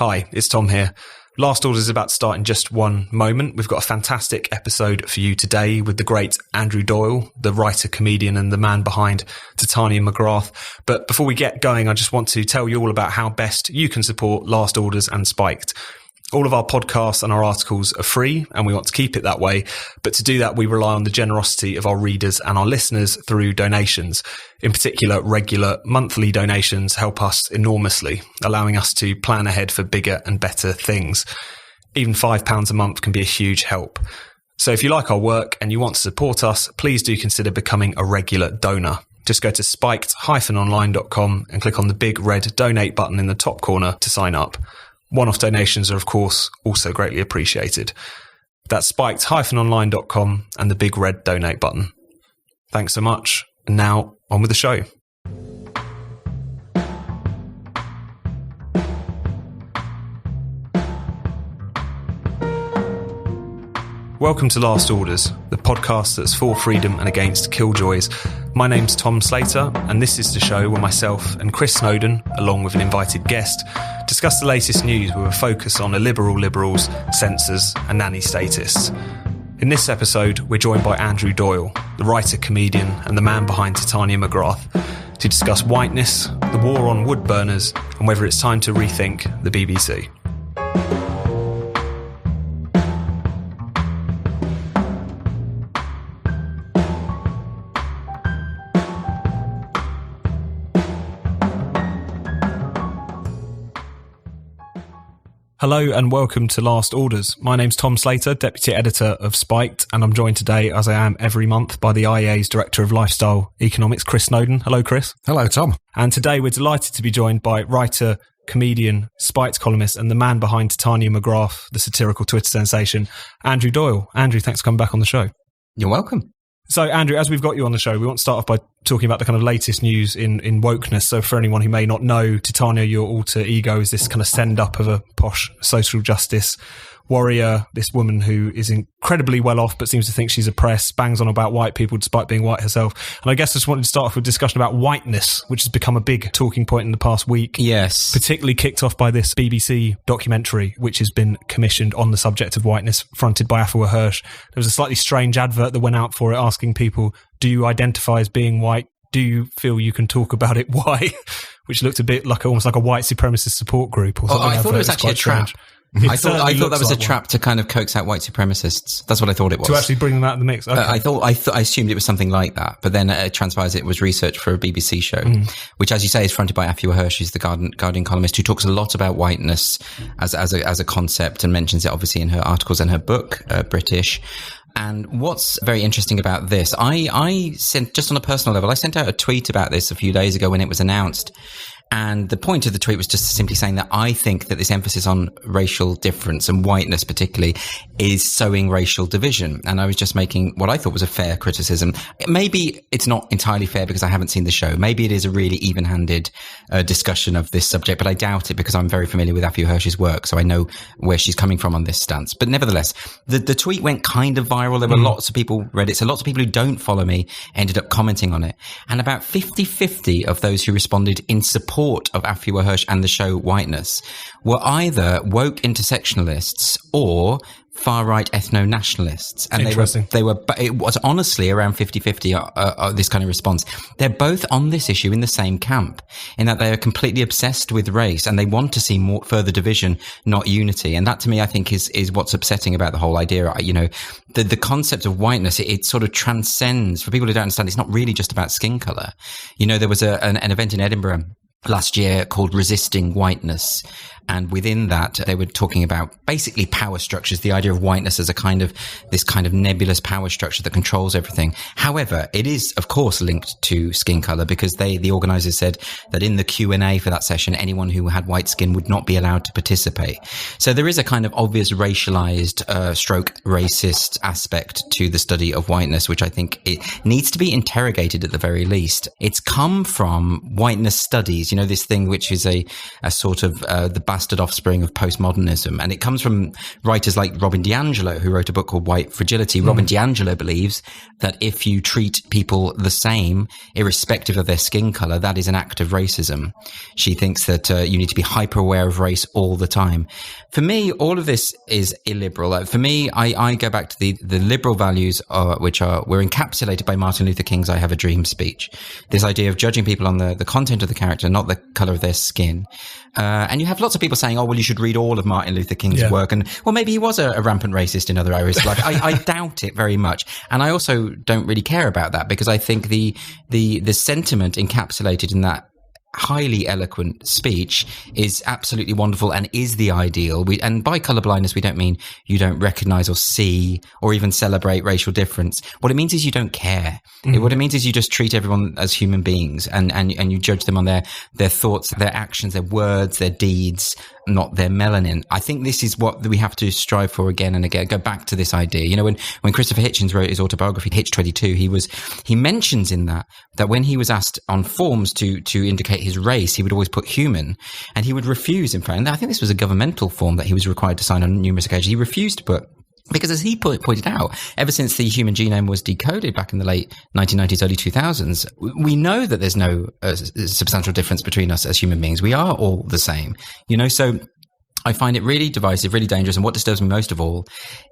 Hi, it's Tom here. Last Orders is about to start in just one moment. We've got a fantastic episode for you today with the great Andrew Doyle, the writer, comedian, and the man behind Titania McGrath. But before we get going, I just want to tell you all about how best you can support Last Orders and Spiked. All of our podcasts and our articles are free, and we want to keep it that way. But to do that, we rely on the generosity of our readers and our listeners through donations. In particular, regular monthly donations help us enormously, allowing us to plan ahead for bigger and better things. Even £5 a month can be a huge help. So if you like our work and you want to support us, please do consider becoming a regular donor. Just go to spiked-online.com and click on the big red donate button in the top corner to sign up. One-off donations are, of course, also greatly appreciated. That's spiked-online.com and the big red donate button. Thanks so much. And now, on with the show. Welcome to Last Orders, the podcast that's for freedom and against killjoys. My name's Tom Slater, and this is the show where myself and Chris Snowdon, along with an invited guest, discuss the latest news with a focus on illiberal liberals, censors, and nanny statists. In this episode, we're joined by Andrew Doyle, the writer, comedian, and the man behind Titania McGrath, to discuss whiteness, the war on wood burners, and whether it's time to rethink the BBC. Hello and welcome to Last Orders. My name's Tom Slater, Deputy Editor of Spiked, and I'm joined today, as I am every month, by the IEA's Director of Lifestyle Economics, Chris Snowdon. Hello, Chris. Hello, Tom. And today we're delighted to be joined by writer, comedian, Spiked columnist, and the man behind Titania McGrath, the satirical Twitter sensation, Andrew Doyle. Andrew, thanks for coming back on the show. You're welcome. So, Andrew, as we've got you on the show, we want to start off by talking about the kind of latest news in wokeness. So for anyone who may not know, Titania, your alter ego, is this kind of send-up of a posh social justice warrior, this woman who is incredibly well off but seems to think she's oppressed, bangs on about white people despite being white herself. And I guess I just wanted to start off with a discussion about whiteness, which has become a big talking point in the past week. Yes. Particularly kicked off by this BBC documentary, which has been commissioned on the subject of whiteness, fronted by Afua Hirsch. There was a slightly strange advert that went out for it asking people, do you identify as being white? Do you feel you can talk about it? Why? Which looked a bit like almost like a white supremacist support group or something. I thought it was actually a trap. I thought that was a trap to kind of coax out white supremacists. That's what I thought it was. To actually bring them out of the mix. Okay. I assumed it was something like that, but then it transpires it was research for a BBC show, which, as you say, is fronted by Afua Hirsch, who's the Guardian columnist, who talks a lot about whiteness as a concept and mentions it obviously in her articles and her book, British. And what's very interesting about this, I sent, just on a personal level, I sent out a tweet about this a few days ago when it was announced. And the point of the tweet was just simply saying that I think that this emphasis on racial difference and whiteness particularly is sowing racial division. And I was just making what I thought was a fair criticism. Maybe it's not entirely fair because I haven't seen the show. Maybe it is a really even-handed discussion of this subject, but I doubt it because I'm very familiar with Afua Hirsch's work, so I know where she's coming from on this stance. But nevertheless, the tweet went kind of viral. There were lots of people read it. So lots of people who don't follow me ended up commenting on it. And about 50-50 of those who responded in support of Afua Hirsch and the show Whiteness were either woke intersectionalists or far-right ethno-nationalists. And it was honestly around 50-50, this kind of response. They're both on this issue in the same camp, in that they are completely obsessed with race and they want to see more further division, not unity. And that, to me, I think is what's upsetting about the whole idea. You know, the concept of whiteness, it sort of transcends, for people who don't understand, it's not really just about skin colour. You know, there was an event in Edinburgh last year called Resisting Whiteness. And within that, they were talking about basically power structures, the idea of whiteness as this kind of nebulous power structure that controls everything. However, it is, of course, linked to skin color because the organizers said that in the Q&A for that session, anyone who had white skin would not be allowed to participate. So there is a kind of obvious racialized, stroke racist aspect to the study of whiteness, which I think it needs to be interrogated at the very least. It's come from whiteness studies. 1980s. You know, this thing which is a sort of the bastard offspring of postmodernism. And it comes from writers like Robin DiAngelo, who wrote a book called White Fragility. Robin DiAngelo believes that if you treat people the same, irrespective of their skin color, that is an act of racism. She thinks that you need to be hyper aware of race all the time. For me, all of this is illiberal. For me, I go back to the liberal values, which were encapsulated by Martin Luther King's I Have a Dream speech. This idea of judging people on the content of the character, not the color of their skin. And you have lots of people saying, oh, well, you should read all of Martin Luther King's work. And, well, maybe he was a rampant racist in other areas of life. I doubt it very much. And I also don't really care about that, because I think the sentiment encapsulated in that highly eloquent speech is absolutely wonderful and is the ideal. And by colorblindness, we don't mean you don't recognize or see or even celebrate racial difference. What it means is you don't care. What it means is you just treat everyone as human beings, and you judge them on their thoughts, their actions, their words, their deeds, not their melanin. I think this is what we have to strive for again and again. Go back to this idea. You know, when Christopher Hitchens wrote his autobiography, Hitch 22, he mentions in that when he was asked on forms to indicate his race, he would always put human, and he would refuse, in fact. And I think this was a governmental form that he was required to sign on numerous occasions. He refused to put, because as he pointed out, ever since the human genome was decoded back in the late 1990s, early 2000s, we know that there's no substantial difference between us as human beings. We are all the same, you know, so I find it really divisive, really dangerous. And what disturbs me most of all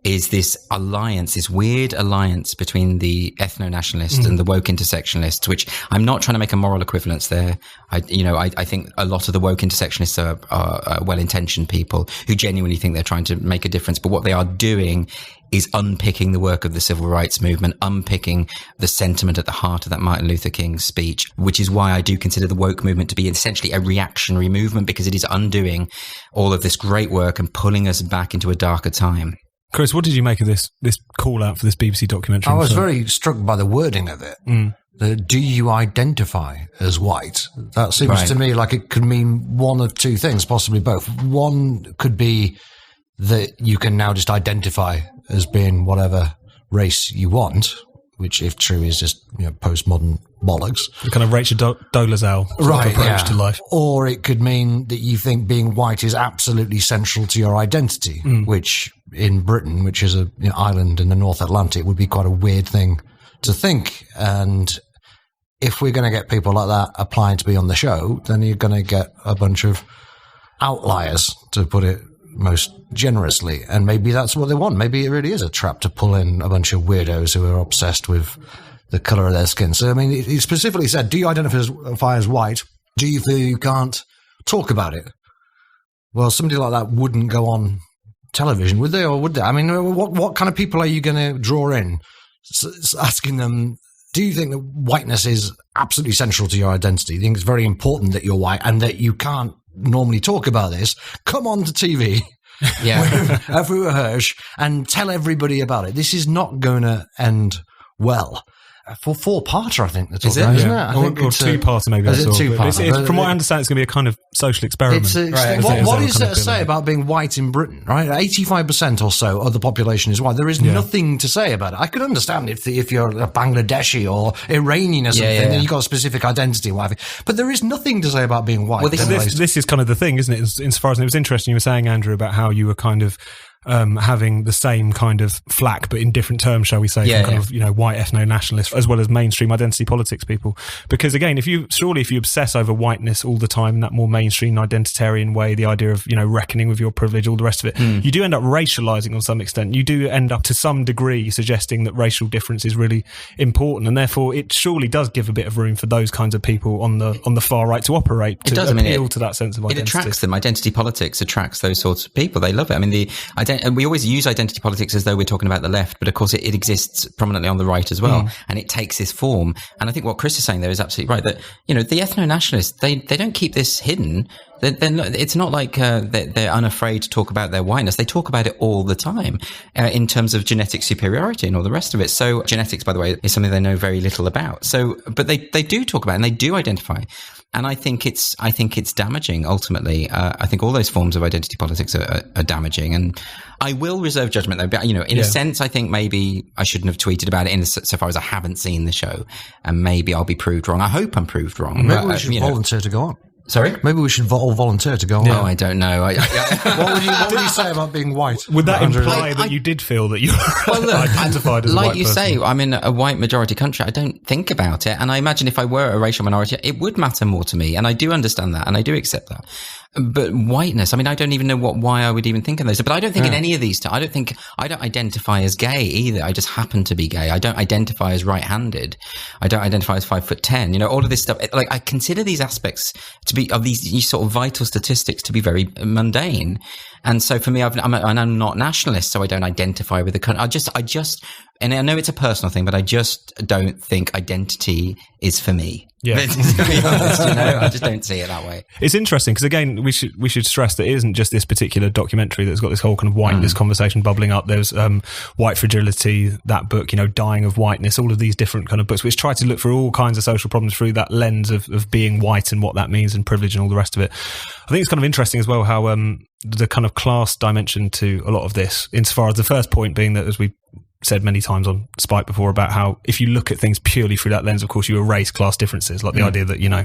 is this alliance, this weird alliance between the ethno-nationalists and the woke intersectionalists, which I'm not trying to make a moral equivalence there. I think a lot of the woke intersectionists are well-intentioned people who genuinely think they're trying to make a difference. But what they are doing is unpicking the work of the civil rights movement, unpicking the sentiment at the heart of that Martin Luther King speech, which is why I do consider the woke movement to be essentially a reactionary movement, because it is undoing all of this great work and pulling us back into a darker time. Chris, what did you make of this call out for this BBC documentary? I was very struck by the wording of it. Do you identify as white? That seems to me like it could mean one of two things, possibly both. One could be that you can now just identify as being whatever race you want, which, if true, is just postmodern bollocks. The kind of Rachel Dolezal approach to life. Or it could mean that you think being white is absolutely central to your identity, which in Britain, which is an island in the North Atlantic, would be quite a weird thing to think. And if we're going to get people like that applying to be on the show, then you're going to get a bunch of outliers, to put it most generously. And maybe that's what they want. Maybe it really is a trap to pull in a bunch of weirdos who are obsessed with the colour of their skin. So, I mean, he specifically said, do you identify as white? Do you feel you can't talk about it? Well, somebody like that wouldn't go on television, would they? Or would they? I mean, what kind of people are you going to draw in? Asking them, do you think that whiteness is absolutely central to your identity? You think it's very important that you're white and that you can't normally talk about this? Come on to TV with Andrew Hirsch and tell everybody about it. This is not going to end well. For four-parter, I think. That's isn't it? I think or two-parter, maybe. Is it two-parter? From what I understand, it's going to be a kind of social experiment. What is there to say about being white in Britain, right? 85% or so of the population is white. There is nothing to say about it. I could understand if you're a Bangladeshi or Iranian or something, then you've got a specific identity and what have you. But there is nothing to say about being white. Well, this is kind of the thing, isn't it? Insofar as it was interesting, you were saying, Andrew, about how you were kind of having the same kind of flack, but in different terms, shall we say, from kind of, white ethno-nationalists as well as mainstream identity politics people. Because again, if you obsess over whiteness all the time in that more mainstream identitarian way, the idea of, reckoning with your privilege, all the rest of it, you do end up racializing on some extent. You do end up to some degree suggesting that racial difference is really important, and therefore it surely does give a bit of room for those kinds of people on the far right to operate, to appeal to that sense of identity. It attracts them. Identity politics attracts those sorts of people. They love it. I mean, and we always use identity politics as though we're talking about the left, but of course it exists prominently on the right as well, and it takes this form. And I think what Chris is saying there is absolutely right, that the ethno-nationalists, they don't keep this hidden. It's not like they're unafraid to talk about their whiteness. They talk about it all the time in terms of genetic superiority and all the rest of it. So genetics, by the way, is something they know very little about. So, but they do talk about it and they do identify. And I think it's damaging ultimately. I think all those forms of identity politics are damaging. And I will reserve judgment though. But in a sense, I think maybe I shouldn't have tweeted about it so far as I haven't seen the show, and maybe I'll be proved wrong. I hope I'm proved wrong. Maybe we should volunteer to go on. Sorry? Maybe we should all volunteer to go on. Oh, I don't know. What would you say about being white? Would that imply that you did feel that you were identified as a white like you person? say, I'm in a white majority country. I don't think about it. And I imagine if I were a racial minority, it would matter more to me. And I do understand that. And I do accept that. But whiteness, I mean, I don't even know why I would even think of those. But I don't think in any of these, I don't identify as gay either. I just happen to be gay. I don't identify as right-handed. I don't identify as 5'10". You know, all of this stuff. Like, I consider these aspects to be of these sort of vital statistics to be very mundane. And so for me, I'm not nationalist, so I don't identify with the country. I just, and I know it's a personal thing, but I just don't think identity is for me. Yeah. To be honest, you know, I just don't see it that way. It's interesting because, again, we should stress that it isn't just this particular documentary that's got this whole kind of whiteness conversation bubbling up. There's White Fragility, that book, you know, Dying of Whiteness, all of these different kind of books which try to look for all kinds of social problems through that lens of being white and what that means and privilege and all the rest of it. I think it's kind of interesting as well how the kind of class dimension to a lot of this, insofar as the first point being that, as we said many times on Spike before, about how if you look at things purely through that lens, of course you erase class differences, like the idea that, you know,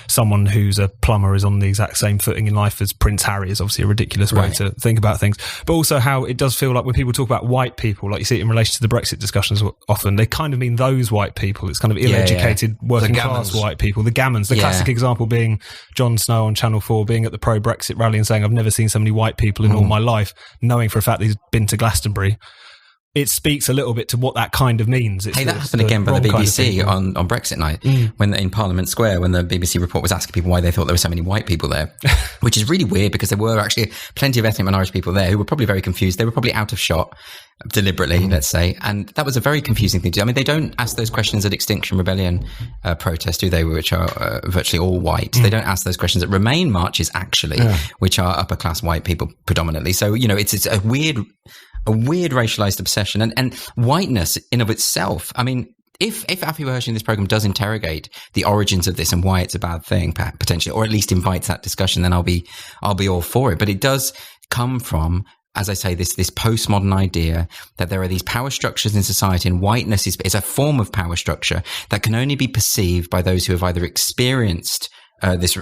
someone who's a plumber is on the exact same footing in life as Prince Harry is obviously a ridiculous way to think about things. But also how it does feel like when people talk about white people, like you see it in relation to the Brexit discussions often, they kind of mean those white people. It's kind of ill-educated working class white people, the gammons. The classic example being Jon Snow on Channel 4 being at the pro-Brexit rally and saying, I've never seen so many white people in all my life, knowing for a fact that he's been to Glastonbury. It speaks a little bit to what that kind of means. That happened again by the BBC on Brexit night, when in Parliament Square, when the BBC report was asking people why they thought there were so many white people there, which is really weird because there were actually plenty of ethnic minority people there who were probably very confused. They were probably out of shot deliberately, let's say. And that was a very confusing thing to do. I mean, they don't ask those questions at Extinction Rebellion protests, do they? Which are virtually all white. They don't ask those questions at Remain marches, actually, which are upper class white people predominantly. So, you know, it's a weird racialized obsession and whiteness in of itself. I mean, if Afi Wahershey in this program does interrogate the origins of this and why it's a bad thing, potentially, or at least invites that discussion, then I'll be all for it. But it does come from, as I say, this postmodern idea that there are these power structures in society, and whiteness is a form of power structure that can only be perceived by those who have either experienced this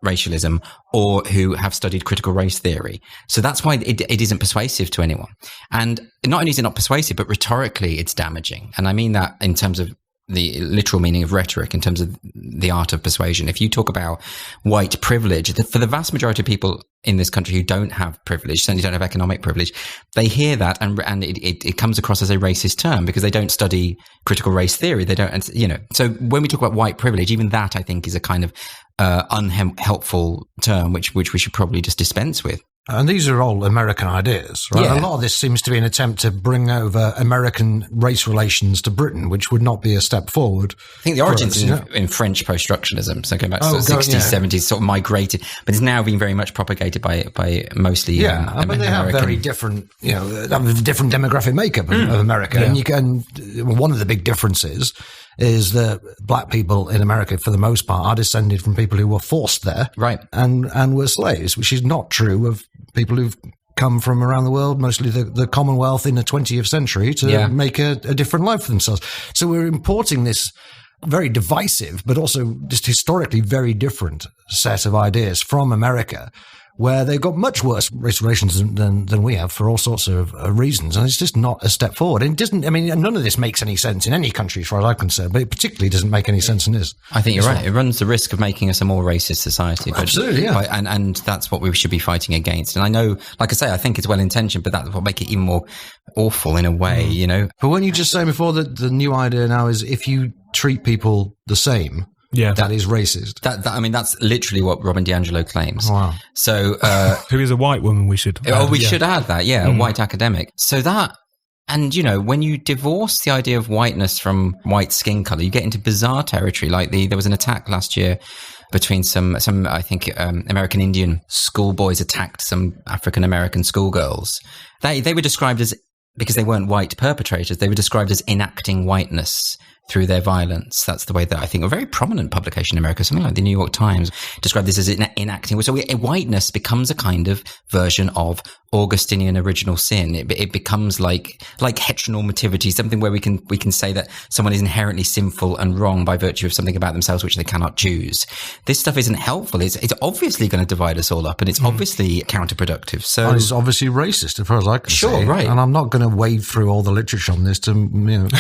racialism or who have studied critical race theory. So that's why it isn't persuasive to anyone. And not only is it not persuasive, but rhetorically it's damaging. And I mean that in terms of the literal meaning of rhetoric, in terms of the art of persuasion. If you talk about white privilege, for the vast majority of people in this country who don't have privilege, certainly don't have economic privilege, they hear that and it comes across as a racist term because they don't study critical race theory. They don't, you know. So when we talk about white privilege, even that I think is a kind of unhelpful term, which we should probably just dispense with. And these are all American ideas, right? Yeah. A lot of this seems to be an attempt to bring over American race relations to Britain, which would not be a step forward. I think the origins in French post-structuralism, so going back to the 60s, 70s, sort of migrated, but it's now been very much propagated by mostly I mean, they have very different, different demographic makeup of America. And one of the big differences is that black people in America, for the most part, are descended from people who were forced there, right, and were slaves, which is not true of people who've come from around the world, mostly the Commonwealth in the 20th century, to make a different life for themselves. So we're importing this very divisive, but also just historically very different set of ideas from America, where they've got much worse race relations than we have for all sorts of reasons. And it's just not a step forward. And it doesn't, I mean, none of this makes any sense in any country as far as I'm concerned, but it particularly doesn't make any sense in this. I think you're right. It runs the risk of making us a more racist society. Absolutely, yeah. And that's what we should be fighting against. And I know, like I say, I think it's well-intentioned, but that's what makes it even more awful in a way, you know? But when you just say before that the new idea now is if you treat people the same, that is racist. I mean, that's literally what Robin DiAngelo claims. Wow. So, who is a white woman? We should. Should add that. Yeah, a white academic. So that, and you know, when you divorce the idea of whiteness from white skin color, you get into bizarre territory. Like there was an attack last year between some I think American Indian schoolboys attacked some African American schoolgirls. They were described as, because they weren't white perpetrators, they were described as enacting whiteness. through their violence. That's the way that I think a very prominent publication in America, something like the New York Times, described this as enacting. So whiteness becomes a kind of version of Augustinian original sin. It becomes like heteronormativity, something where we can say that someone is inherently sinful and wrong by virtue of something about themselves which they cannot choose. This stuff isn't helpful. It's obviously going to divide us all up, and it's obviously counterproductive. So it's obviously racist, as far as I can see. Sure, right. And I'm not going to wade through all the literature on this to make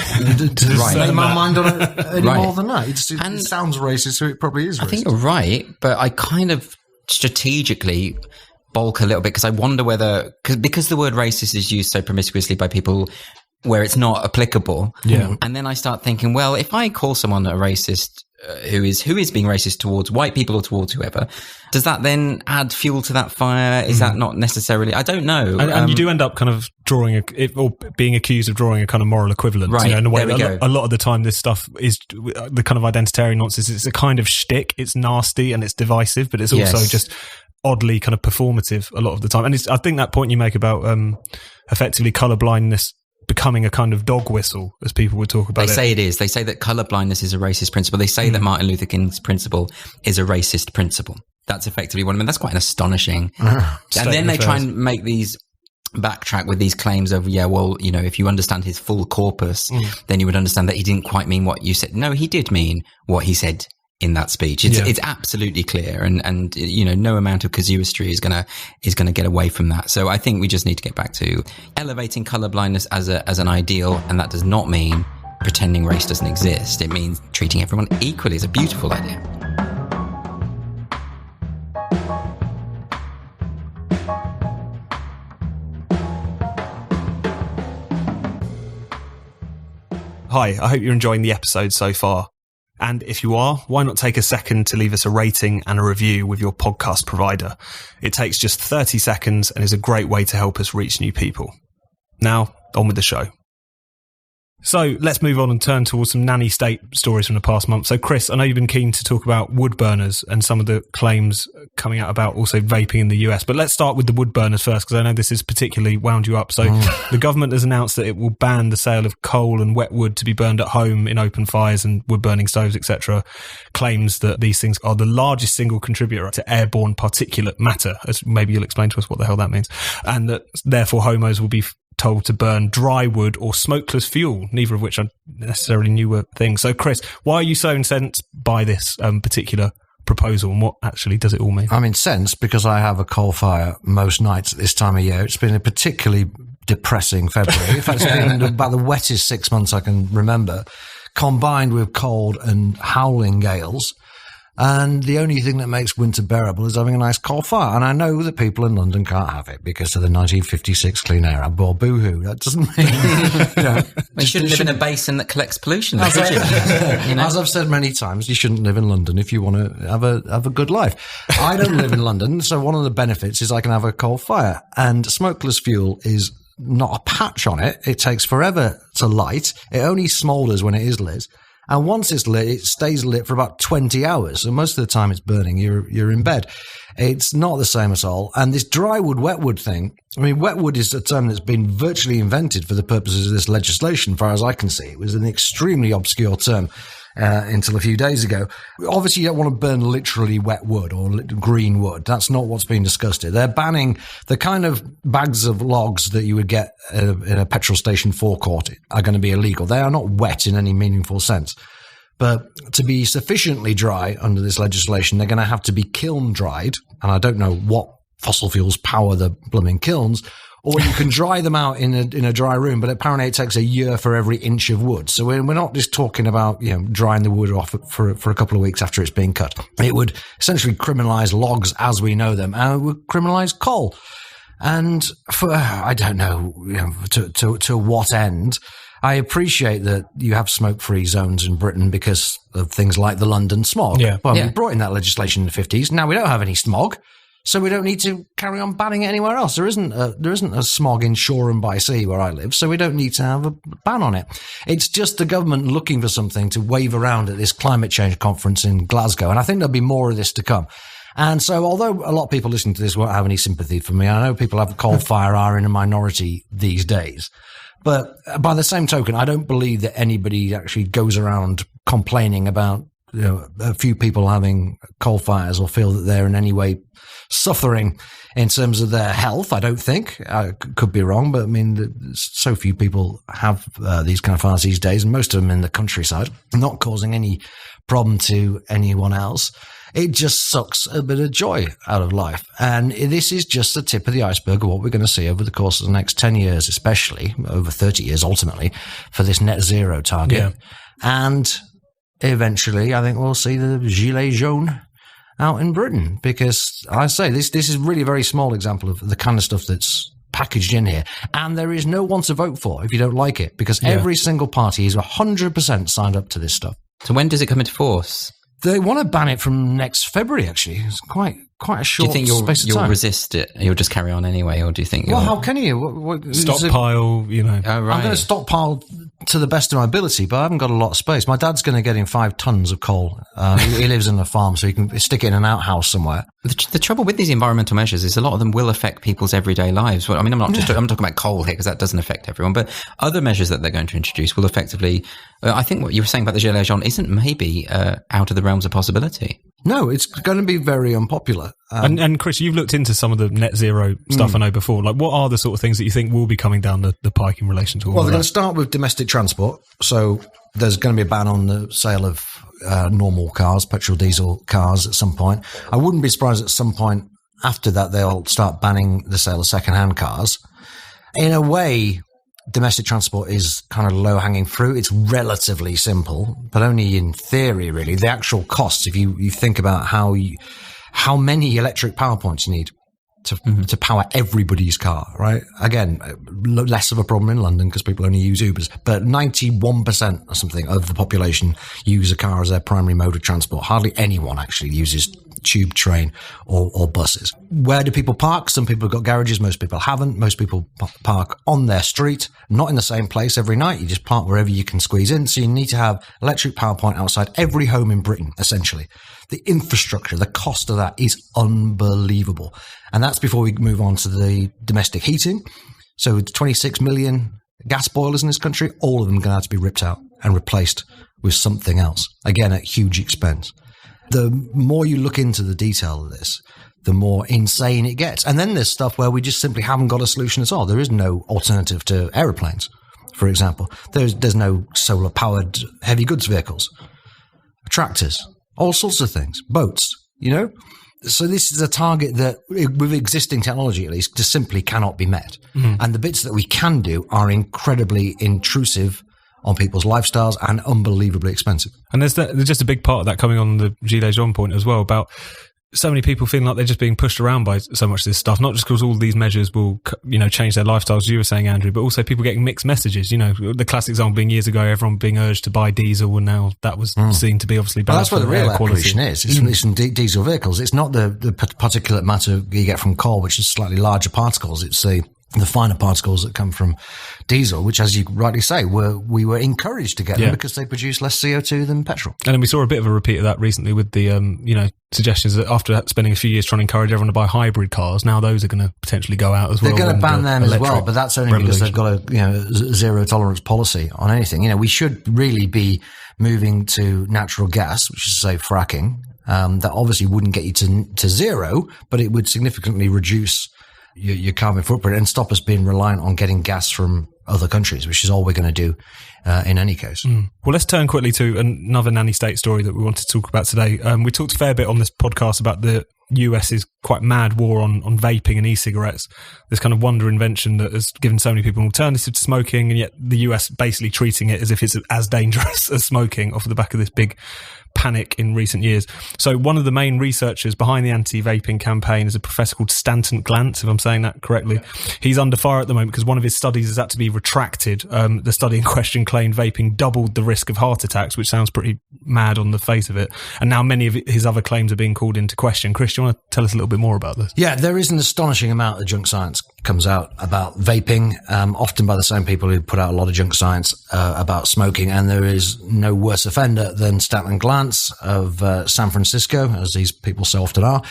my mind on it any more than that. It sounds racist, so it probably is racist. I think you're right, but I kind of strategically bulk a little bit because I wonder whether because the word racist is used so promiscuously by people where it's not applicable. Yeah. And then I start thinking, well, if I call someone a racist who is being racist towards white people or towards whoever, does that then add fuel to that fire? Is that not necessarily? I don't know. And you do end up kind of or being accused of drawing a kind of moral equivalent. Right. In a way, there we go. A lot of the time, this stuff is the kind of identitarian nonsense. It's a kind of shtick. It's nasty and it's divisive, but it's also just oddly kind of performative a lot of the time. And I think that point you make about effectively colourblindness becoming a kind of dog whistle, as people would talk about it. They say it is. They say that colourblindness is a racist principle. They say that Martin Luther King's principle is a racist principle. That's effectively one. I mean, that's quite an astonishing. And then they try and make these backtrack with these claims of, if you understand his full corpus, then you would understand that he didn't quite mean what you said. No, he did mean what he said in that speech. It's absolutely clear, and no amount of casuistry is gonna get away from that. So I think we just need to get back to elevating colorblindness as an ideal, and that does not mean pretending race doesn't exist. It means treating everyone equally. It's a beautiful idea. Hi, I hope you're enjoying the episode so far. And if you are, why not take a second to leave us a rating and a review with your podcast provider? It takes just 30 seconds and is a great way to help us reach new people. Now, on with the show. So let's move on and turn towards some nanny state stories from the past month. So Chris, I know you've been keen to talk about wood burners and some of the claims coming out about also vaping in the US. But let's start with the wood burners first, because I know this has particularly wound you up. So the government has announced that it will ban the sale of coal and wet wood to be burned at home in open fires and wood burning stoves, etc. Claims that these things are the largest single contributor to airborne particulate matter, as maybe you'll explain to us what the hell that means. And that therefore homos will be told to burn dry wood or smokeless fuel, neither of which I necessarily knew were things. So Chris, why are you so incensed by this particular proposal, and what actually does it all mean? I'm incensed because I have a coal fire most nights at this time of year. It's been a particularly depressing February. In fact, it's been about the wettest 6 months I can remember, combined with cold and howling gales. And the only thing that makes winter bearable is having a nice coal fire. And I know that people in London can't have it because of the 1956 Clean Air Act. Well, boo-hoo. That doesn't mean... You shouldn't live in a basin that collects pollution, should you? As I've said many times, you shouldn't live in London if you want to have a good life. I don't live in London, so one of the benefits is I can have a coal fire. And smokeless fuel is not a patch on it. It takes forever to light. It only smoulders when it is lit. And once it's lit, it stays lit for about 20 hours. So most of the time it's burning, you're in bed. It's not the same at all. And this dry wood, wet wood thing, I mean, wet wood is a term that's been virtually invented for the purposes of this legislation, as far as I can see. It was an extremely obscure term until a few days ago. Obviously, you don't want to burn literally wet wood or green wood. That's not what's being discussed here. They're banning the kind of bags of logs that you would get in a petrol station forecourt are going to be illegal. They are not wet in any meaningful sense. But to be sufficiently dry under this legislation, they're going to have to be kiln dried. And I don't know what fossil fuels power the blooming kilns. Or you can dry them out in a dry room, but apparently it takes a year for every inch of wood. So we're not just talking about, drying the wood off for a couple of weeks after it's being cut. It would essentially criminalize logs as we know them, and it would criminalize coal. And for, I don't know, to what end. I appreciate that you have smoke-free zones in Britain because of things like the London smog. Yeah. Well, we brought in that legislation in the 50s. Now we don't have any smog. So we don't need to carry on banning it anywhere else. There isn't a smog in Shoreham by Sea where I live, so we don't need to have a ban on it. It's just the government looking for something to wave around at this climate change conference in Glasgow, and I think there'll be more of this to come. And so although a lot of people listening to this won't have any sympathy for me, I know people have coal fire are in a minority these days. But by the same token, I don't believe that anybody actually goes around complaining about a few people having coal fires or feel that they're in any way suffering in terms of their health. I don't think. I could be wrong, but I mean, so few people have these kind of fires these days, and most of them in the countryside, not causing any problem to anyone else. It just sucks a bit of joy out of life. And this is just the tip of the iceberg of what we're going to see over the course of the next 10 years, especially over 30 years, ultimately, for this net zero target. Yeah. And eventually, I think we'll see the Gilets jaunes out in Britain, because I say this is really a very small example of the kind of stuff that's packaged in here. And there is no one to vote for if you don't like it, because every single party is 100% signed up to this stuff. So when does it come into force? They want to ban it from next February, actually. It's quite a short space of time. Do you think you'll resist it? You'll just carry on anyway? Or do you think Well, how can you? Stockpile, you know. Oh, right. I'm going to stockpile to the best of my ability, but I haven't got a lot of space. My dad's going to get in 5 tons of coal. He lives in a farm, so he can stick it in an outhouse somewhere. The trouble with these environmental measures is a lot of them will affect people's everyday lives. Well, I mean, I'm talking about coal here, because that doesn't affect everyone, but other measures that they're going to introduce will effectively, I think what you were saying about the Gilets jaunes isn't maybe out of the realms of possibility. No, it's going to be very unpopular. And Chris, you've looked into some of the net zero stuff I know before. Like, what are the sort of things that you think will be coming down the pike in relation to all Well, of they're that? going to start with domestic transport. So there's going to be a ban on the sale of normal cars, petrol, diesel cars at some point. I wouldn't be surprised at some point after that they'll start banning the sale of second-hand cars. In a way, domestic transport is kind of low-hanging fruit. It's relatively simple, but only in theory, really. The actual costs, if you think about how many electric power points you need to power everybody's car, right? Again, less of a problem in London because people only use Ubers, but 91% or something of the population use a car as their primary mode of transport. Hardly anyone actually uses tube, train, or buses. Where do people park? Some people have got garages, most people haven't. Most people park on their street, not in the same place every night. You just park wherever you can squeeze in. So you need to have electric power point outside every home in Britain, essentially. The infrastructure, the cost of that is unbelievable. And that's before we move on to the domestic heating. So 26 million gas boilers in this country, all of them are going to have to be ripped out and replaced with something else, again, at huge expense. The more you look into the detail of this, the more insane it gets. And then there's stuff where we just simply haven't got a solution at all. There is no alternative to aeroplanes, for example. There's no solar-powered heavy goods vehicles, tractors, all sorts of things, boats, you know? So this is a target that, with existing technology at least, just simply cannot be met. Mm-hmm. And the bits that we can do are incredibly intrusive on people's lifestyles and unbelievably expensive. And there's just a big part of that coming on the Gilets jaunes point as well, about so many people feeling like they're just being pushed around by so much of this stuff, not just because all these measures will, change their lifestyles, as you were saying, Andrew, but also people getting mixed messages. You know, the classic example being years ago, everyone being urged to buy diesel, and now that was seen to be obviously bad. Well, that's where the real pollution is. It's from diesel vehicles. It's not the particulate matter you get from coal, which is slightly larger particles. It's the finer particles that come from diesel, which, as you rightly say, we were encouraged to get them because they produce less CO2 than petrol. And then we saw a bit of a repeat of that recently with the, suggestions that after spending a few years trying to encourage everyone to buy hybrid cars, now those are going to potentially go out as well. They're going to ban them as well, but that's only because they've got a zero tolerance policy on anything. You know, we should really be moving to natural gas, which is to say fracking. That obviously wouldn't get you to zero, but it would significantly reduce your carbon footprint and stop us being reliant on getting gas from other countries, which is all we're going to do in any case. Well, let's turn quickly to another nanny state story that we wanted to talk about today. We talked a fair bit on this podcast about the US's quite mad war on vaping and e-cigarettes, this kind of wonder invention that has given so many people an alternative to smoking, and yet the US basically treating it as if it's as dangerous as smoking off the back of this big panic in recent years. So one of the main researchers behind the anti-vaping campaign is a professor called Stanton Glantz, if I'm saying that correctly. He's under fire at the moment because one of his studies has had to be retracted. The study in question claimed vaping doubled the risk of heart attacks, which sounds pretty mad on the face of it. And now many of his other claims are being called into question. Chris, do you want to tell us a little bit more about this? Yeah, there is an astonishing amount of junk science comes out about vaping, often by the same people who put out a lot of junk science about smoking, and there is no worse offender than Stanton Glantz of San Francisco, as these people so often are.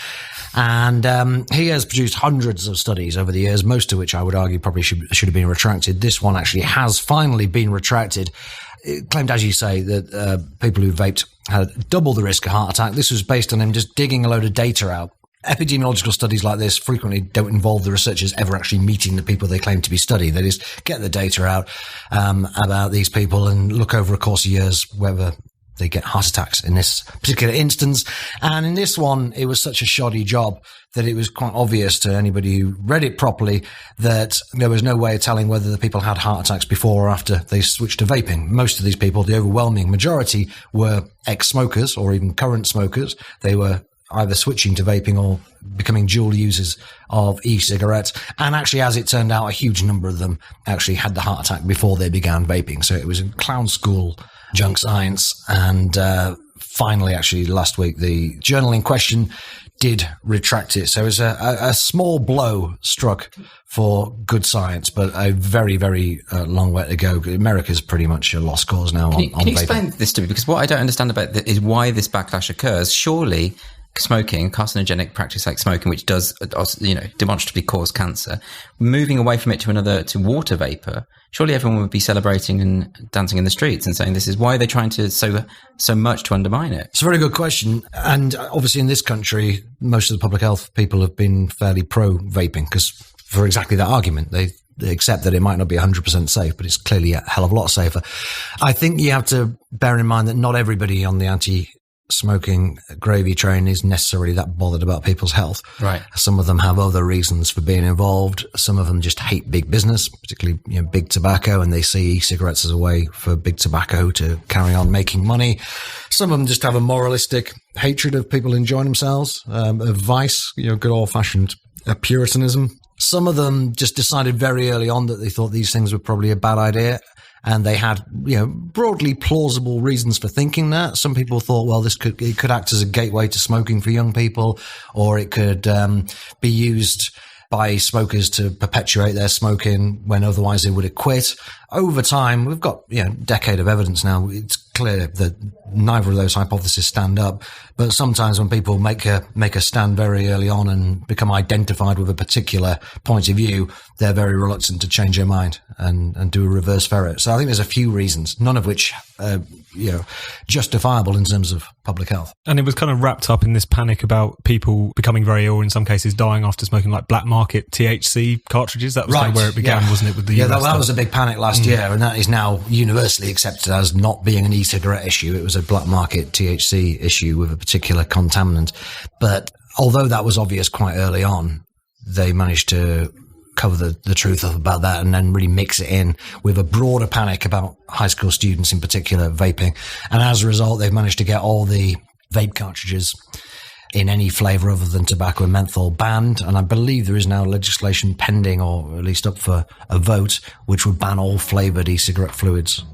And he has produced hundreds of studies over the years, most of which I would argue probably should have been retracted. This one actually has finally been retracted. It claimed, as you say, that people who vaped had double the risk of heart attack. This was based on him just digging a load of data out. Epidemiological studies like this frequently don't involve the researchers ever actually meeting the people they claim to be studying. They just get the data out about these people and look over a course of years whether they get heart attacks in this particular instance. And in this one, it was such a shoddy job that it was quite obvious to anybody who read it properly that there was no way of telling whether the people had heart attacks before or after they switched to vaping. Most of these people, the overwhelming majority, were ex-smokers or even current smokers. They were either switching to vaping or becoming dual users of e-cigarettes. And actually, as it turned out, a huge number of them actually had the heart attack before they began vaping. So it was a clown school junk science. And finally, actually, last week, the journal in question did retract it. So it was a small blow struck for good science, but a very, very long way to go. America's pretty much a lost cause now on Can you vaping. explain this to me? Because what I don't understand about that is why this backlash occurs. Surely smoking, carcinogenic practice like smoking, which does, demonstrably cause cancer, moving away from it to water vapor, surely everyone would be celebrating and dancing in the streets and saying this is why they're trying to so much to undermine it. It's a very good question. And obviously in this country, most of the public health people have been fairly pro-vaping because for exactly that argument, they accept that it might not be 100% safe, but it's clearly a hell of a lot safer. I think you have to bear in mind that not everybody on the anti-smoking gravy train is necessarily that bothered about people's health. Right. Some of them have other reasons for being involved. Some of them just hate big business, particularly big tobacco, and they see e-cigarettes as a way for big tobacco to carry on making money. Some of them just have a moralistic hatred of people enjoying themselves, of vice, good old-fashioned Puritanism. Some of them just decided very early on that they thought these things were probably a bad idea. And they had, broadly plausible reasons for thinking that. Some people thought, well, it could act as a gateway to smoking for young people, or it could be used by smokers to perpetuate their smoking when otherwise they would have quit. Over time, we've got a decade of evidence now. It's clear that neither of those hypotheses stand up. But sometimes when people make a stand very early on and become identified with a particular point of view, they're very reluctant to change their mind and do a reverse ferret. So I think there's a few reasons, none of which justifiable in terms of public health. And it was kind of wrapped up in this panic about people becoming very ill, in some cases dying after smoking like black market THC cartridges. That was kind of where it began, wasn't it? With the that was a big panic last year, and that is now universally accepted as not being an e-cigarette issue. It was a black market THC issue with a particular contaminant. But although that was obvious quite early on, they managed to cover the truth up about that and then really mix it in with a broader panic about high school students in particular vaping. And as a result, they've managed to get all the vape cartridges in any flavour other than tobacco and menthol banned. And I believe there is now legislation pending, or at least up for a vote, which would ban all flavoured e-cigarette fluids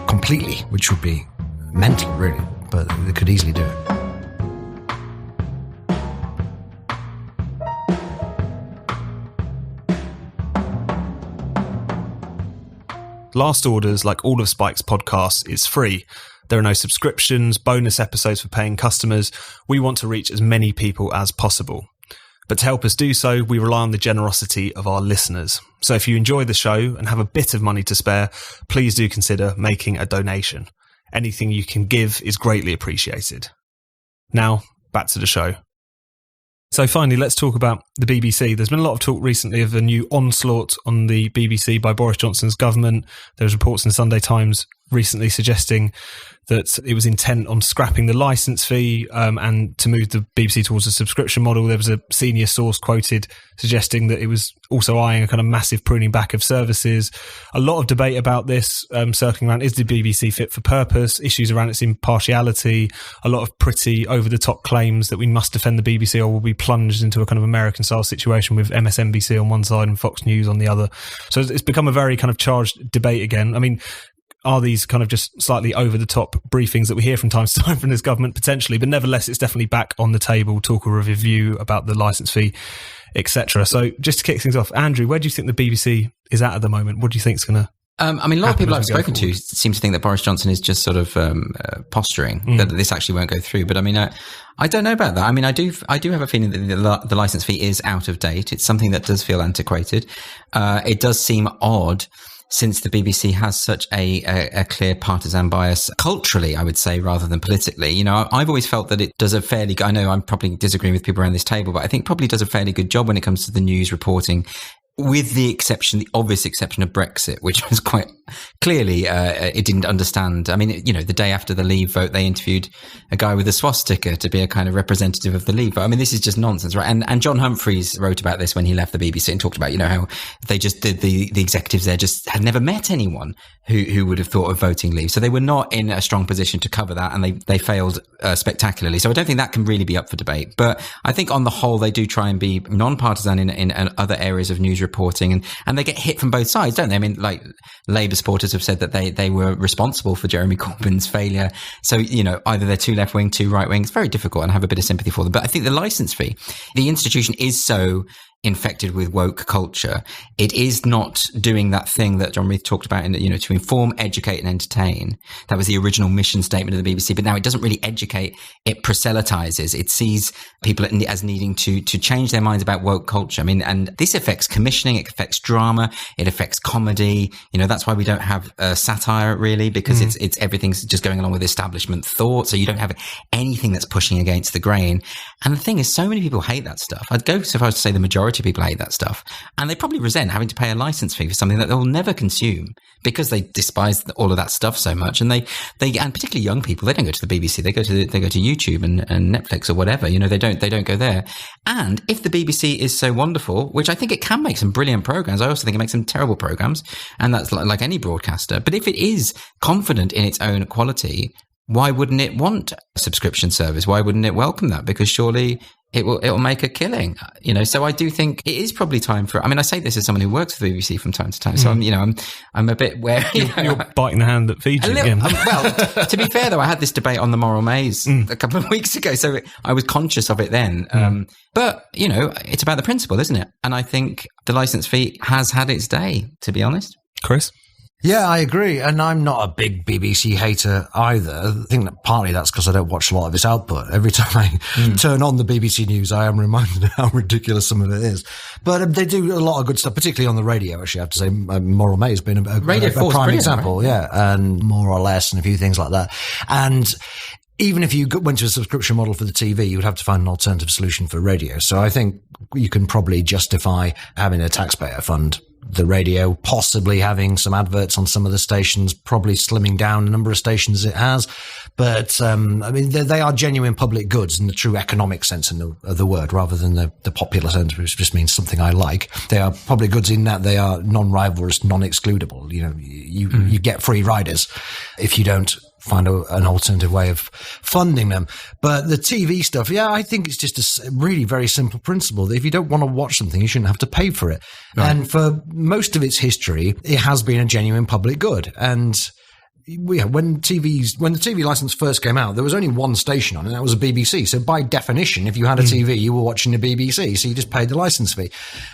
completely, which would be mental, really, but they could easily do it. Last Orders, like all of Spike's podcasts, is free. There are no subscriptions, bonus episodes for paying customers. We want to reach as many people as possible. But to help us do so, we rely on the generosity of our listeners. So if you enjoy the show and have a bit of money to spare, please do consider making a donation. Anything you can give is greatly appreciated. Now, back to the show. So finally, let's talk about the BBC. There's been a lot of talk recently of a new onslaught on the BBC by Boris Johnson's government. There was reports in the Sunday Times recently suggesting that it was intent on scrapping the licence fee and to move the BBC towards a subscription model. There was a senior source quoted suggesting that it was also eyeing a kind of massive pruning back of services. A lot of debate about this circling around, is the BBC fit for purpose? Issues around its impartiality. A lot of pretty over-the-top claims that we must defend the BBC or we'll be plunged into a kind of American-style situation with MSNBC on one side and Fox News on the other. So it's become a very kind of charged debate again. I mean, are these kind of just slightly over-the-top briefings that we hear from time to time from this government? Potentially, but nevertheless, it's definitely back on the table. Talk of a review about the licence fee, etc. So just to kick things off, Andrew, where do you think the BBC is at the moment? What do you think is going to I mean, a lot of people I've spoken to seem to think that Boris Johnson is just sort of posturing, that this actually won't go through. But I mean, I don't know about that. I mean, I do have a feeling that the license fee is out of date. It's something that does feel antiquated. It does seem odd, since the BBC has such a clear partisan bias culturally, I would say, rather than politically. You know, I've always felt that it does a fairly, I know I'm probably disagreeing with people around this table, but I think probably does a fairly good job when it comes to the news reporting, with the obvious exception of Brexit, which was quite clearly, it didn't understand. I mean, you know, the day after the Leave vote, they interviewed a guy with a swastika to be a kind of representative of the Leave vote. I mean, this is just nonsense, right? And John Humphreys wrote about this when he left the BBC and talked about, you know, how they just did the executives there just had never met anyone who would have thought of voting Leave. So they were not in a strong position to cover that, and they failed spectacularly. So I don't think that can really be up for debate. But I think on the whole, they do try and be non-partisan in other areas of news reporting, and they get hit from both sides, don't they? I mean, like, Labour supporters have said that they were responsible for Jeremy Corbyn's failure. So, you know, either they're too left-wing, too right-wing. It's very difficult, and I have a bit of sympathy for them. But I think the licence fee, the institution is so infected with woke culture. It is not doing that thing that John Reith talked about, you know, to inform, educate and entertain. That was the original mission statement of the BBC, but now it doesn't really educate. It proselytizes. It sees people as needing to change their minds about woke culture. I mean, and this affects commissioning, it affects drama, it affects comedy. You know, that's why we don't have satire really, because it's everything's just going along with establishment thought. So you don't have anything that's pushing against the grain. And the thing is, so many people hate that stuff. I'd go so far as to say the majority of people hate that stuff, and they probably resent having to pay a license fee for something that they'll never consume because they despise all of that stuff so much. And they and particularly young people, they don't go to the BBC, they go to YouTube and Netflix or whatever. You know, they don't go there. And if the BBC is so wonderful, which I think it can make some brilliant programs, I also think it makes some terrible programs, and that's like any broadcaster. But if it is confident in its own quality, why wouldn't it want a subscription service? Why wouldn't it welcome that? Because surely it will make a killing, you know. So I do think it is probably time for. I mean, I say this as someone who works for the BBC from time to time, so I'm a bit wary. You're biting the hand that feeds you again. Well, to be fair though, I had this debate on the Moral Maze a couple of weeks ago, so I was conscious of it then. But you know, it's about the principle, isn't it? And I think the license fee has had its day, to be honest. Chris? Yeah, I agree. And I'm not a big BBC hater either. I think that partly that's because I don't watch a lot of its output. Every time I turn on the BBC News, I am reminded of how ridiculous some of it is. But they do a lot of good stuff, particularly on the radio, actually, I have to say. Moral May has been a prime example, right? Yeah, and More or Less and a few things like that. And even if you went to a subscription model for the TV, you would have to find an alternative solution for radio. So I think you can probably justify having a taxpayer fund the radio, possibly having some adverts on some of the stations, probably slimming down the number of stations it has. But, I mean, they are genuine public goods in the true economic sense of the word, rather than the popular sense, which just means something I like. They are public goods in that they are non-rivalrous, non-excludable. You know, you get free riders if you don't find an alternative way of funding them. But the TV stuff, yeah, I think it's just a really very simple principle that if you don't want to watch something, you shouldn't have to pay for it. Right. And for most of its history, it has been a genuine public good. And when the TV license first came out, there was only one station on it, and that was a BBC. So by definition, if you had a TV, you were watching the BBC, so you just paid the license fee.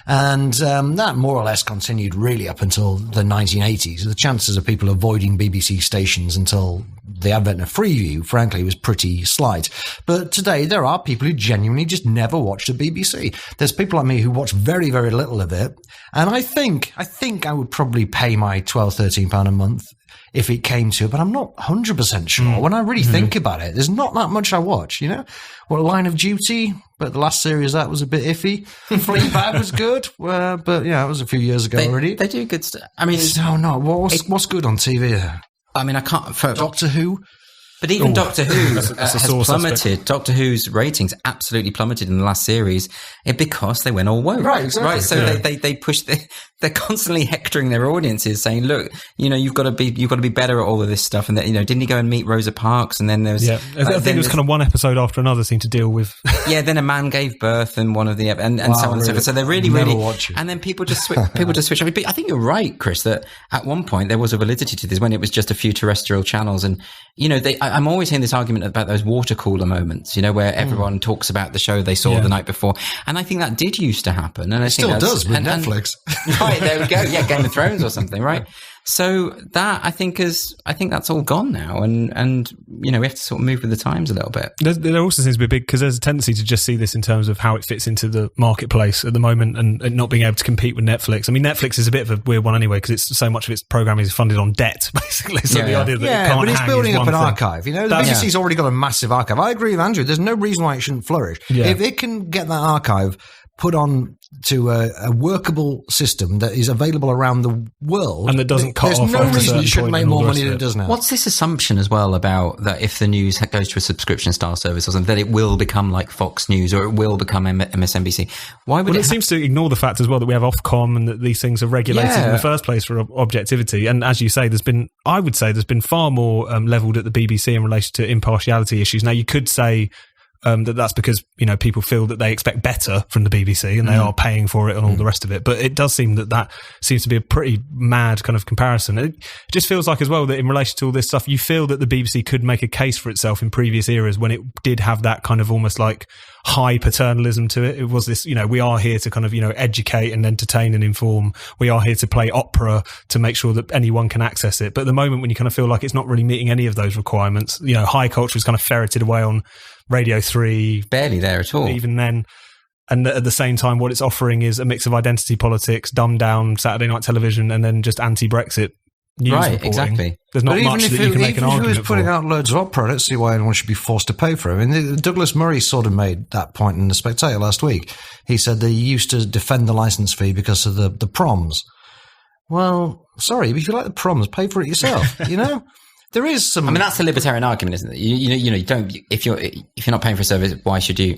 And that more or less continued really up until the 1980s. The chances of people avoiding BBC stations until the advent of Freeview, frankly, was pretty slight. But today, there are people who genuinely just never watch the BBC. There's people like me who watch very, very little of it. And I think I would probably pay my £12, £13 a month if it came to it, but I'm not 100% sure. When I really think about it, there's not that much I watch, you know? What, Line of Duty? But the last series that was a bit iffy. Fleabag was good, but yeah, it was a few years ago already. They do good stuff. I mean, what's good on TV there? I mean, I can't. Doctor Who? But even Doctor Who has plummeted. Doctor Who's ratings absolutely plummeted in the last series because they went all woke. Right, exactly. Right. So they push. They're constantly hectoring their audiences, saying, "Look, you know, you've got to be better at all of this stuff." And you know, didn't he go and meet Rosa Parks? And then there was, I think it was kind of one episode after another seemed to deal with. Yeah, then a man gave birth, and one of the and so on and so forth. So they're really. And then people just switch. I mean, but I think you're right, Chris, that at one point there was a validity to this when it was just a few terrestrial channels, and you know, I'm always hearing this argument about those water cooler moments, you know, where everyone talks about the show they saw the night before, and I think that did used to happen, and I think still does with Netflix. Right, there we go. Yeah, Game of Thrones or something, right? So that I think that's all gone now, and we have to sort of move with the times a little bit. There also seems to be big, because there's a tendency to just see this in terms of how it fits into the marketplace at the moment, and not being able to compete with Netflix. I mean, Netflix is a bit of a weird one anyway, because it's so much of its programming is funded on debt, basically. So the idea that it can't but it's building up an archive. The BBC's already got a massive archive. I agree with Andrew. There's no reason why it shouldn't flourish. Yeah. If it can get that archive put on to a workable system that is available around the world, and that doesn't cut off. There's no reason it shouldn't make more money than it does now. What's this assumption as well about that if the news goes to a subscription style service or something, that it will become like Fox News or it will become MSNBC? Why would it seems to ignore the fact as well that we have Ofcom and that these things are regulated in the first place for objectivity. And as you say, I would say there's been far more levelled at the BBC in relation to impartiality issues. Now, you could say that's because people feel that they expect better from the BBC and they are paying for it and all the rest of it. But it does seem that seems to be a pretty mad kind of comparison. It just feels like as well that in relation to all this stuff, you feel that the BBC could make a case for itself in previous eras when it did have that kind of almost like high paternalism to it. It was this, we are here to kind of, educate and entertain and inform. We are here to play opera to make sure that anyone can access it. But at the moment when you kind of feel like it's not really meeting any of those requirements, high culture is kind of ferreted away on Radio 3. Barely there at all. Even then. And at the same time, what it's offering is a mix of identity politics, dumbed down Saturday night television, and then just anti-Brexit news reporting. Exactly. There's not much that you can make an argument for. Even if he was putting out loads of opera, I don't see why anyone should be forced to pay for it. I mean, Douglas Murray sort of made that point in The Spectator last week. He said they used to defend the licence fee because of the proms. Well, sorry, if you like the proms, pay for it yourself, There is some. I mean, that's a libertarian argument, isn't it? You don't. If you're not paying for a service, why should we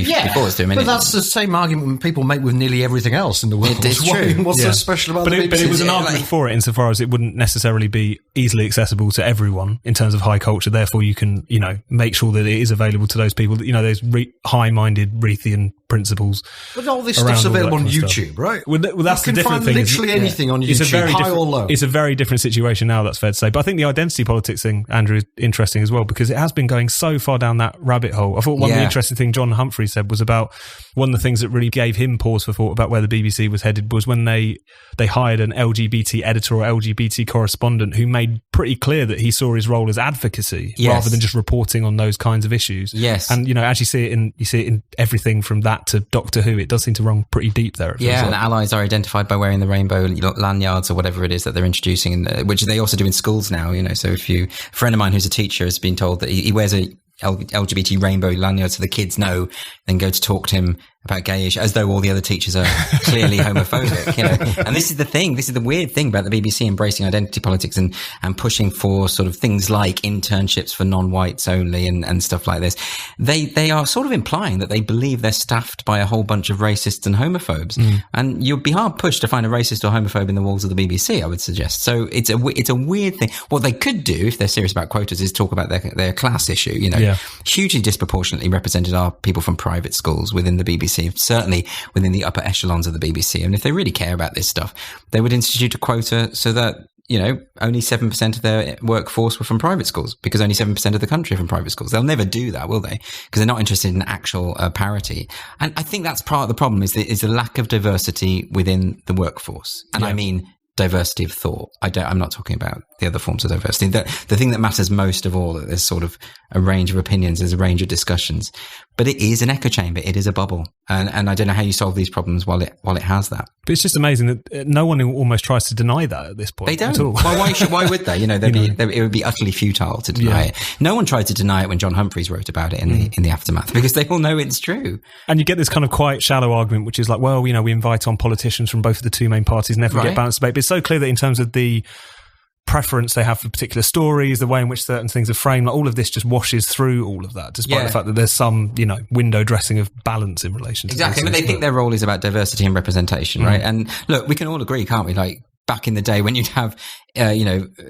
be forced to? I mean, but that's the same argument people make with nearly everything else in the world. It's true. What's so special about it? But it was an argument for it insofar as it wouldn't necessarily be easily accessible to everyone in terms of high culture. Therefore, you can make sure that it is available to those people. Those high-minded Reithian principles. But all this stuff's available on YouTube, right? Well, that's the different thing. You can find literally anything on YouTube, high or low. It's a very different situation now, that's fair to say. But I think the identity politics thing, Andrew, is interesting as well, because it has been going so far down that rabbit hole. I thought one of the interesting things John Humphrey said was about one of the things that really gave him pause for thought about where the BBC was headed was when they hired an LGBT editor or LGBT correspondent who made pretty clear that he saw his role as advocacy rather than just reporting on those kinds of issues. Yes. And, as you see it in everything from that to Doctor Who, it does seem to run pretty deep there. And allies are identified by wearing the rainbow lanyards or whatever it is that they're introducing, which they also do in schools now, So if a friend of mine who's a teacher has been told that he wears a LGBT rainbow lanyard so the kids know, then go to talk to him about gay issues, as though all the other teachers are clearly homophobic, And this is the thing. This is the weird thing about the BBC embracing identity politics and pushing for sort of things like internships for non-whites only and stuff like this. They are sort of implying that they believe they're staffed by a whole bunch of racists and homophobes. And you'd be hard pushed to find a racist or homophobe in the walls of the BBC, I would suggest. So it's a weird thing. What they could do, if they're serious about quotas, is talk about their class issue, Hugely disproportionately represented are people from private schools within the BBC, certainly within the upper echelons of the BBC. And if they really care about this stuff, they would institute a quota so that, only 7% of their workforce were from private schools, because only 7% of the country are from private schools. They'll never do that, will they? Because they're not interested in actual parity. And I think that's part of the problem is the lack of diversity within the workforce. And I mean diversity of thought. I'm not talking about the other forms of diversity. The thing that matters most of all, that there's sort of a range of opinions, there's a range of discussions, but it is an echo chamber. It is a bubble. And I don't know how you solve these problems while it has that. But it's just amazing that no one almost tries to deny that at this point. They don't. At all. Why would they? It would be utterly futile to deny it. No one tried to deny it when John Humphreys wrote about it in the aftermath, because they all know it's true. And you get this kind of quite shallow argument, which is like, well, we invite on politicians from both of the two main parties, never get balanced debate. But it's so clear that in terms of the preference they have for particular stories, the way in which certain things are framed, all of this just washes through all of that, despite the fact that there's some, window dressing of balance in relation to exactly. But they think their role is about diversity and representation, right? And look, we can all agree, can't we? Like back in the day when you'd have,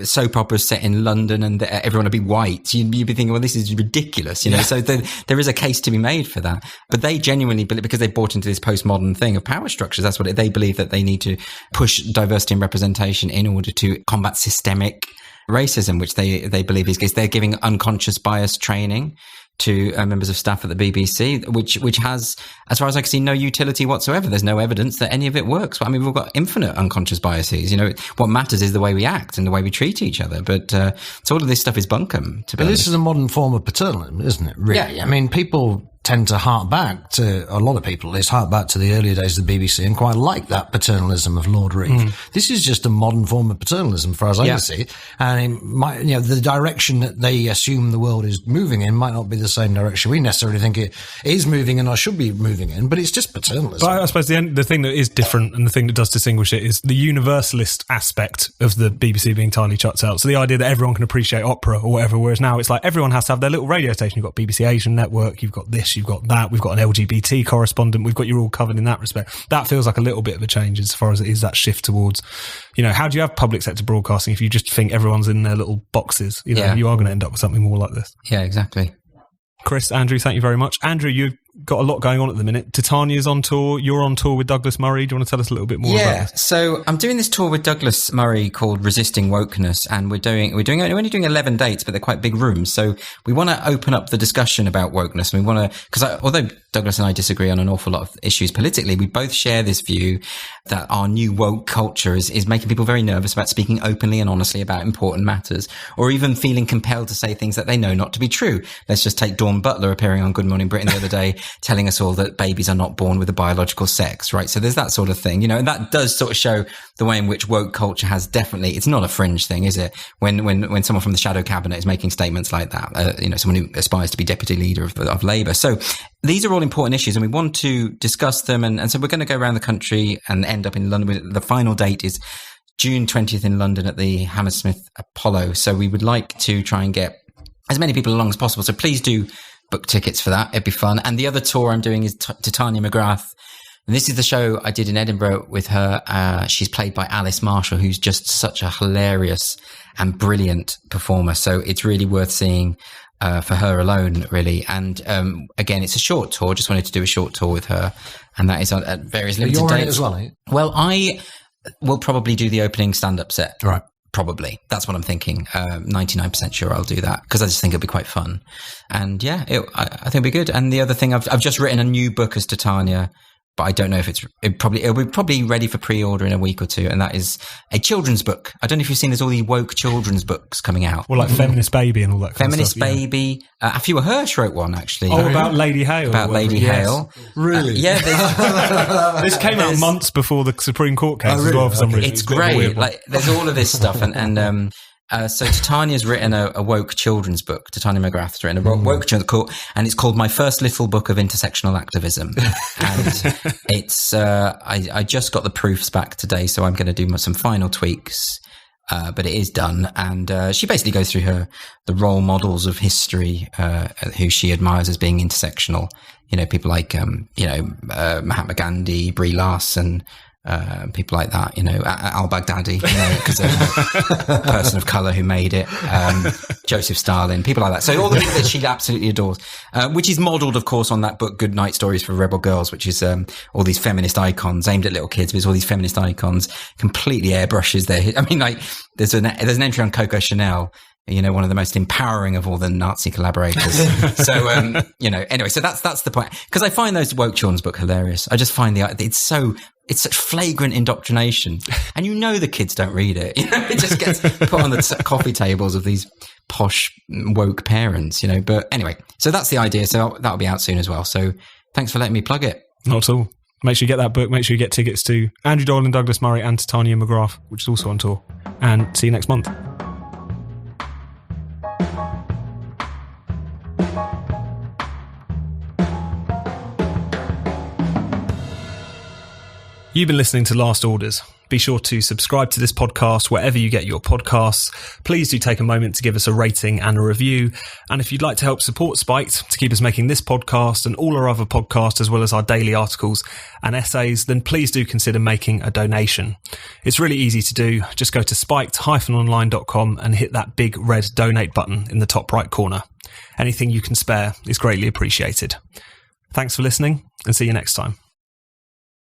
soap operas set in London and everyone would be white, you'd be thinking, well, this is ridiculous, So there is a case to be made for that. But they genuinely believe, because they bought into this postmodern thing of power structures, that's what they believe, that they need to push diversity and representation in order to combat systemic racism, which they believe is they're giving unconscious bias training to members of staff at the BBC, which has, as far as I can see, no utility whatsoever. There's no evidence that any of it works. I mean, we've got infinite unconscious biases. What matters is the way we act and the way we treat each other. But so all of this stuff is bunkum, to be honest. This is a modern form of paternalism, isn't it, really? Yeah. I mean, people tend to hark back to, a lot of people, hark back to the earlier days of the BBC and quite like that paternalism of Lord Reeve. This is just a modern form of paternalism, as far as I can see. And it might, the direction that they assume the world is moving in might not be the same direction we necessarily think it is moving in or should be moving in, but it's just paternalism. But I suppose the thing that is different and the thing that does distinguish it is the universalist aspect of the BBC being entirely chucked out. So the idea that everyone can appreciate opera or whatever, whereas now it's like everyone has to have their little radio station. You've got BBC Asian Network, you've got this, you've got that, we've got an LGBT correspondent, we've got you all covered in that respect. That feels like a little bit of a change as far as it is that shift towards, how do you have public sector broadcasting if you just think everyone's in their little boxes? You are going to end up with something more like this. Yeah, exactly. Chris, Andrew, thank you very much. Andrew, you've got a lot going on at the minute. Titania's on tour. You're on tour with Douglas Murray. Do you want to tell us a little bit more about this? So I'm doing this tour with Douglas Murray called Resisting Wokeness, and we're only doing 11 dates, but they're quite big rooms. So we want to open up the discussion about wokeness. And we want to, because although Douglas and I disagree on an awful lot of issues politically, we both share this view that our new woke culture is making people very nervous about speaking openly and honestly about important matters, or even feeling compelled to say things that they know not to be true. Let's just take Dawn Butler appearing on Good Morning Britain the other day, telling us all that babies are not born with a biological sex, right? So there's that sort of thing, and that does sort of show the way in which woke culture has definitely, it's not a fringe thing, is it? When someone from the shadow cabinet is making statements like that, someone who aspires to be deputy leader of Labour. So these are all important issues and we want to discuss them. And so we're going to go around the country and end up in London. The final date is June 20th in London at the Hammersmith Apollo. So we would like to try and get as many people along as possible. So please do book tickets for that. It'd be fun. And the other tour I'm doing is Titania McGrath. And this is the show I did in Edinburgh with her. She's played by Alice Marshall, who's just such a hilarious and brilliant performer. So it's really worth seeing for her alone, really. And again, it's a short tour. Just wanted to do a short tour with her. And that is at various limited dates. You're in it as well, eh? Well, I will probably do the opening stand-up set. Right. Probably. That's what I'm thinking. 99% sure I'll do that because I just think it'll be quite fun. And yeah, I think it'll be good. And the other thing, I've just written a new book as Titania, but I don't know if it'll be probably ready for pre-order in a week or two. And that is a children's book. I don't know if you've seen, there's all these woke children's books coming out. Well, like Feminist Baby and all that kind Feminist of stuff. Baby. Afua Hirsch wrote one, actually. Oh, about Lady Hale. About Lady Hale. Really? Yeah. This came out months before the Supreme Court case as well, for some reason. It's great. Like, there's all of this stuff. So Titania's written a woke children's book. Titania McGrath's written a woke children's book, and it's called My First Little Book of Intersectional Activism. And it's, I just got the proofs back today, so I'm going to do some final tweaks. But it is done. And, she basically goes through the role models of history, who she admires as being intersectional. People like, Mahatma Gandhi, Brie Larson, people like that, al-Baghdadi, because a person of colour who made it, Joseph Stalin, people like that. So all the people that she absolutely adores, which is modelled, of course, on that book, Good Night Stories for Rebel Girls, which is all these feminist icons aimed at little kids, but it's all these feminist icons, completely airbrushes their... I mean, like, there's an entry on Coco Chanel, one of the most empowering of all the Nazi collaborators. So, anyway, so that's the point. Because I find those woke children's book hilarious. I just find it's such flagrant indoctrination. And the kids don't read it. It just gets put on the coffee tables of these posh woke parents, But anyway, so that's the idea. So that'll be out soon as well. So thanks for letting me plug it. Not at all. Make sure you get that book. Make sure you get tickets to Andrew Doyle and Douglas Murray and Titania McGrath, which is also on tour. And see you next month. You've been listening to Last Orders. Be sure to subscribe to this podcast wherever you get your podcasts. Please do take a moment to give us a rating and a review. And if you'd like to help support Spiked to keep us making this podcast and all our other podcasts, as well as our daily articles and essays, then please do consider making a donation. It's really easy to do. Just go to spiked-online.com and hit that big red donate button in the top right corner. Anything you can spare is greatly appreciated. Thanks for listening and see you next time.